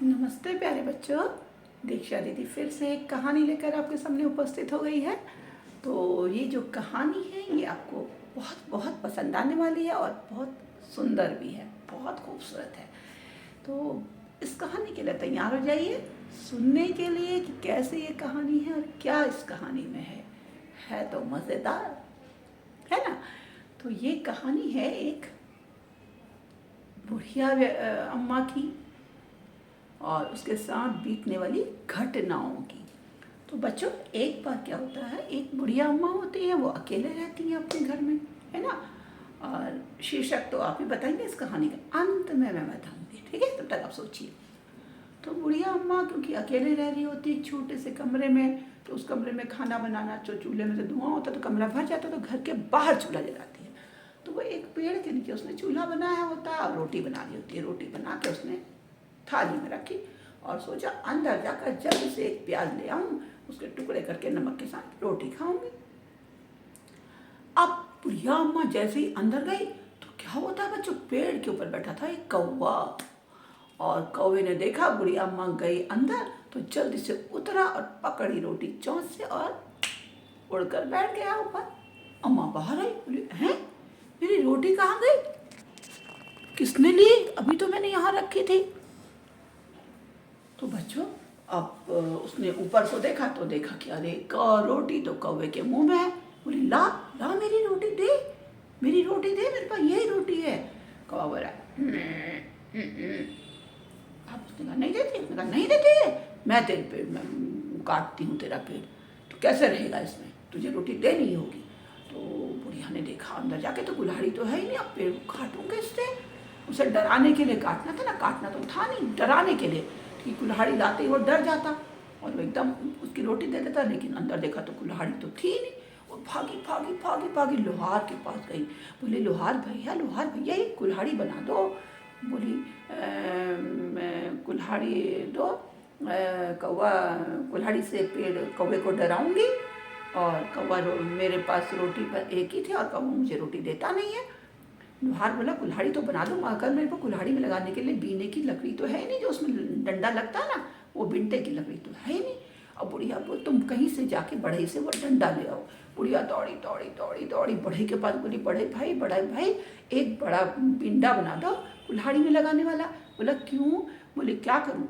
नमस्ते प्यारे बच्चों। दीक्षा दीदी फिर से एक कहानी लेकर आपके सामने उपस्थित हो गई है। तो ये जो कहानी है ये आपको बहुत बहुत पसंद आने वाली है और बहुत सुंदर भी है, बहुत खूबसूरत है। तो इस कहानी के लिए तैयार हो जाइए सुनने के लिए कि कैसे ये कहानी है और क्या इस कहानी में है तो मज़ेदार है ना। तो ये कहानी है एक बुढ़िया अम्मा की और उसके साथ बीतने वाली घटनाओं की। तो बच्चों, एक बार क्या होता है, एक बुढ़िया अम्मा होती है, वो अकेले रहती हैं अपने घर में, है ना। और शीर्षक तो आप ही बताएंगे इस कहानी का, अंत में मैं बताऊंगी, ठीक है। तब तक आप सोचिए। तो बुढ़िया अम्मा क्योंकि अकेले रह रही होती है छोटे से कमरे में, तो उस कमरे में खाना बनाना, जो चूल्हे में से धुआं होता तो कमरा भर जाता, तो घर के बाहर चूल्हा जलाती है। तो वो एक पेड़ के नीचे उसने चूल्हा बनाया होता है और रोटी बना ली होती है। रोटी बना के उसने थाली में रखी और सोचा अंदर जाकर जल्दी से एक प्याज ले आऊं, उसके टुकड़े करके नमक के साथ रोटी खाऊंगी। अब बुढ़िया अम्मा जैसे ही अंदर गई तो क्या होता है बच्चों, पेड़ के ऊपर बैठा था एक कौवा। और कौवे ने देखा बुढ़िया अम्मा गई अंदर तो जल्दी से उतरा और पकड़ी रोटी चोंच से और उड़कर बैठ गया ऊपर। अम्मा बाहर आई, बोली हैं मेरी रोटी कहाँ गई, किसने ली, अभी तो मैंने यहाँ रखी थी। तो बच्चों अब उसने ऊपर को देखा तो देखा कि अरे रोटी तो कौवे के मुंह में है। बोली ला ला मेरी रोटी दे, मेरी रोटी दे, मेरे पास यही रोटी है। कौवा बोला अब उसने कहा नहीं देती, उसने कहा नहीं देती है, मैं तेरे पेड़ में काटती हूँ तेरा पेड़, तो कैसे रहेगा इसमें, तुझे रोटी देनी होगी। तो बुढ़िया ने देखा अंदर जाके तो कुल्हाड़ी तो है ही नहीं, अब पेड़ काटूँ कैसे। उसे डराने के लिए काटना था ना, काटना तो था नहीं, डराने के लिए कि कुल्हाड़ी लाते ही वो डर जाता और वो एकदम उसकी रोटी दे देता। लेकिन अंदर देखा तो कुल्हाड़ी तो थी नहीं। वो भागी भागी भागी भागी लोहार के पास गई। बोली लोहार भैया ये कुल्हाड़ी बना दो। बोली कुल्हाड़ी दो, कौवा कुल्हाड़ी से पेड़ कौवे को डराऊंगी और कौवा मेरे पास रोटी पर एक ही थे और कौवा मुझे रोटी देता नहीं है। लोहार बोला कुल्हाड़ी तो बना दो मगर मेरे को कुल्हाड़ी में लगाने के लिए बीने की लकड़ी तो है ही नहीं, जो उसमें डंडा लगता है ना, वो बिंटे की लकड़ी तो है ही नहीं। अब बुढ़िया बोल तुम कहीं से जाके बढ़ई से वो डंडा ले आओ। बुढ़िया दौड़ी दौड़ी दौड़ी दौड़ी बढ़ई के पास, बोली बड़े भाई एक बड़ा बिंडा बना दो कुल्हाड़ी में लगाने वाला। बोला क्यों, बोले क्या करूँ,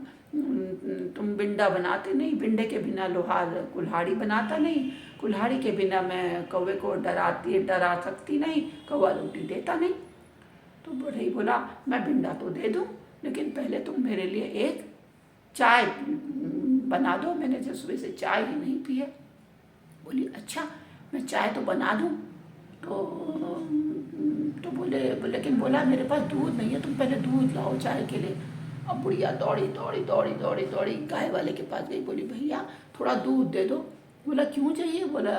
तुम बिंडा बनाते नहीं, बिंडे के बिना लोहार कुल्हाड़ी बनाता नहीं, कुल्हाड़ी के बिना मैं कौवे को डरा सकती नहीं, कौवा रोटी देता नहीं। तो बढ़ई बोला मैं बिंडा तो दे दूँ, लेकिन पहले तुम मेरे लिए एक चाय बना दो, मैंने जो सुबह से चाय ही नहीं पी है। बोली अच्छा मैं चाय तो बना दूँ। तो बोले लेकिन बोला मेरे पास दूध नहीं है, तुम पहले दूध लाओ चाय के लिए। अब बुढ़िया दौड़ी दौड़ी दौड़ी दौड़ी दौड़ी गाय वाले के पास गई। बोली भैया थोड़ा दूध दे दो। बोला क्यों चाहिए, बोला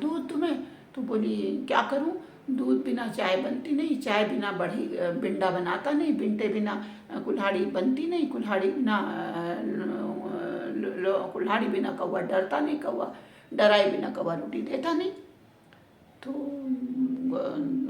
दूध तुम्हें। तो बोली क्या करूं, दूध बिना चाय बनती नहीं, चाय बिना बढ़ी बिंडा बनाता नहीं, बिंडे बिना कुल्हाड़ी बनती नहीं, कुल्हाड़ी बिना कुल्हाड़ी बिना कौवा डरता नहीं, कौवा डराए बिना कौवा रोटी देता नहीं। तो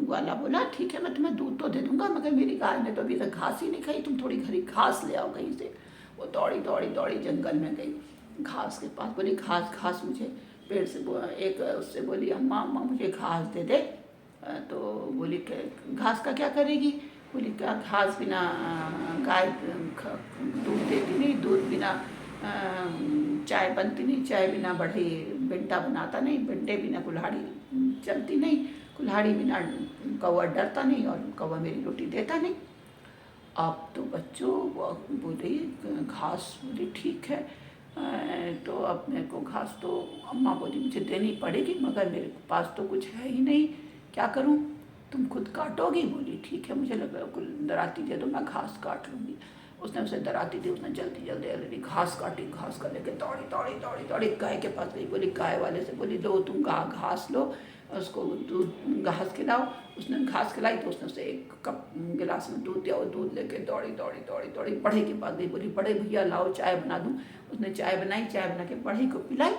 ग्वाला बोला ठीक है मैं तुम्हें दूध तो दे दूंगा, मगर मेरी गाय ने तो अभी तक घास ही नहीं खाई, तुम थोड़ी घरी घास ले आओ कहीं से। वो दौड़ी दौड़ी दौड़ी जंगल में गई घास के पास। बोली घास मुझे पेड़ से एक उससे बोली अम्मा मुझे घास दे दे। तो बोली घास का क्या करेगी, बोली क्या घास बिना गाय दूध देती नहीं, दूध बिना चाय बनती नहीं, चाय बिना बढ़ी बिंटा बनाता नहीं, बिंटे बिना कुल्हाड़ी चलती नहीं, कुल्हाड़ी बिना कौवा डरता नहीं और कौवा मेरी रोटी देता नहीं। अब तो बच्चों बोली घास, बोली ठीक है तो अब मेरे को घास तो अम्मा बोली मुझे देनी पड़ेगी, मगर मेरे पास तो कुछ है ही नहीं, क्या करूं, तुम खुद काटोगी। बोली ठीक है मुझे लग रहा दराती दे दो मैं घास काट लूँगी। उसने उसे दराती दी, उसने जल्दी जल्दी घास काटी, घास का लेके दौड़ी दौड़ी दौड़ी दौड़ी गाय के पास गई। बोली गाय वाले से बोली लो तुम घास लो, उसको दूध घास खिलाओ। उसने घास खिलाई तो उसने उसे एक कप गिलास में दूध दिया, और दूध लेके दौड़ी दौड़ी दौड़ी दौड़ी बढ़ई के पास गई। बोली बड़े भैया लाओ चाय बना दूँ। उसने चाय बनाई, चाय बना के बढ़ई को पिलाई।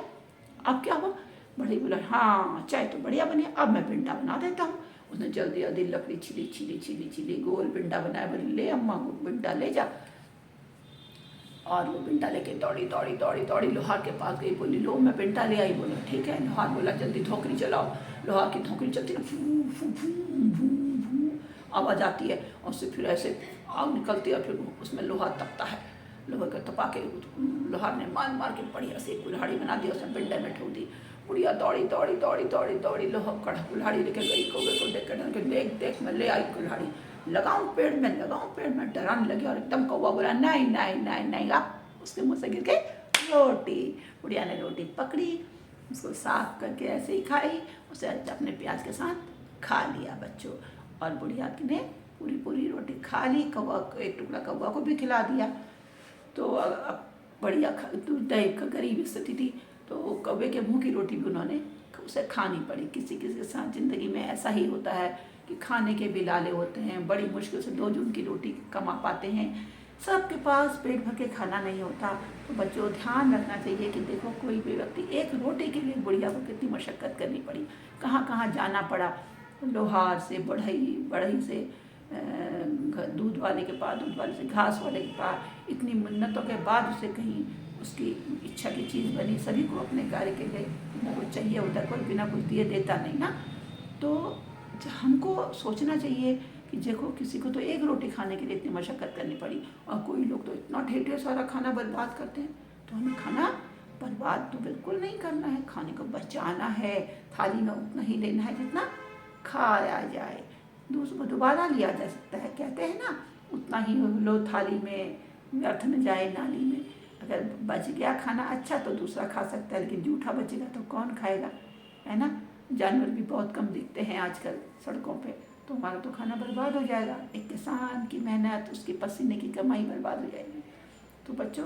अब क्या हुआ, बढ़ई बोला हाँ चाय तो बढ़िया बनी, अब मैं बिंडा बना देता हूँ। उसने जल्दी जल्दी लकड़ी छिली गोल बिंडा बनाया। बोली ले अम्मा को बिंडा ले जा। और वो बिंटा लेके दौड़ी दौड़ी दौड़ी दौड़ी लोहार के पास गई, बोली लो मैं बिंटा ले आई। बोला ठीक है। लोहार बोला जल्दी धोकरी चलाओ। लोहार की धोकरी चलती ना, फू फू फू फू फू आवाज़ आती है, और उससे फिर ऐसे आग निकलती है, और फिर उसमें लोहा तपता है। लोहे का तपा के लोहार ने मार मार के बढ़िया से कुल्हाड़ी बना दी, उसने बिंडे में ठोक दी। बुढ़िया दौड़ी दौड़ी दौड़ी दौड़ी दौड़ी लोहा कड़ा कुल्हाड़ी लेके गई, कौवे को देख कर देख देख मैं ले आई कुल्हाड़ी, लगाऊं पेड़ में, लगाऊं पेड़ में, डराने लगी। और एकदम कौवा बोला नहीं नहीं नहीं नहीं, आप उसके मुँह से गिर गई रोटी। बुढ़िया ने रोटी पकड़ी, उसको साफ करके ऐसे ही खाई, उसे अपने प्याज के साथ खा लिया बच्चों। और बुढ़िया ने पूरी पूरी रोटी खा ली, कौवा एक टुकड़ा कौवा को भी खिला दिया। तो अब बढ़िया गरीब स्थिति थी, तो कौवे के मुंह की रोटी भी उन्होंने उसे खानी पड़ी। किसी किसी के साथ ज़िंदगी में ऐसा ही होता है कि खाने के भी लाले होते हैं, बड़ी मुश्किल से दो जून की रोटी कमा पाते हैं, सबके पास पेट भर के खाना नहीं होता। तो बच्चों ध्यान रखना चाहिए कि देखो कोई भी व्यक्ति एक रोटी के लिए बुढ़िया को कितनी मशक्क़त करनी पड़ी, कहाँ कहाँ जाना पड़ा, लोहार से बढ़ई से दूध वाले के पास, दूध वाले से घास वाले के पास, इतनी मिन्नतों के बाद उसे कहीं उसकी इच्छा की चीज़ बनी। सभी को अपने कार्य के लिए ना कुछ चाहिए होता है, कोई बिना कुछ दिए देता नहीं ना। तो हमको सोचना चाहिए कि देखो किसी को तो एक रोटी खाने के लिए इतनी मशक्क़त करनी पड़ी, और कोई लोग तो इतना ढेर सारा खाना बर्बाद करते हैं। तो हमें खाना बर्बाद तो बिल्कुल नहीं करना है, खाने को बचाना है, थाली में उतना ही लेना है जितना खाया जाए, दूसरों दोबारा लिया जा सकता है। कहते हैं ना, उतना ही लो थाली में, व्यर्थ न जाए नाली में। अगर बच गया खाना अच्छा तो दूसरा खा सकता है, लेकिन जूठा बचेगा तो कौन खाएगा, है ना। जानवर भी बहुत कम दिखते हैं आजकल सड़कों पे, तो हमारा तो खाना बर्बाद हो जाएगा। एक किसान की मेहनत, उसकी पसीने की कमाई बर्बाद हो जाएगी। तो बच्चों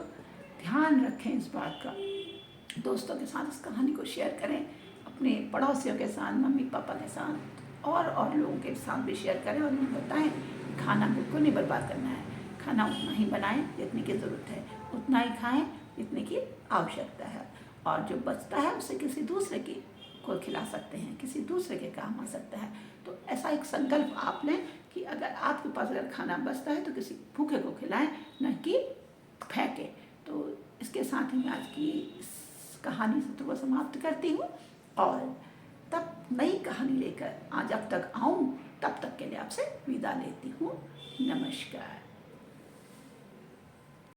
ध्यान रखें इस बात का, दोस्तों के साथ इस कहानी को शेयर करें, अपने पड़ोसियों के साथ, मम्मी पापा के साथ और लोगों के साथ भी शेयर करें, और उन्हें बताएं खाना बिल्कुल नहीं बर्बाद करना है। खाना उतना ही बनाएं जितने की ज़रूरत है, उतना ही खाएं जितने की आवश्यकता है, और जो बचता है उसे किसी दूसरे की को खिला सकते हैं, किसी दूसरे के काम आ सकता है। तो ऐसा एक संकल्प आप लें कि अगर आपके पास अगर खाना बचता है तो किसी भूखे को खिलाएं, न कि फेंकें। तो इसके साथ ही मैं आज की इस कहानी से को समाप्त करती हूँ, और तब नई कहानी लेकर जब तक आऊँ तब तक के लिए आपसे विदा लेती हूँ। नमस्कार।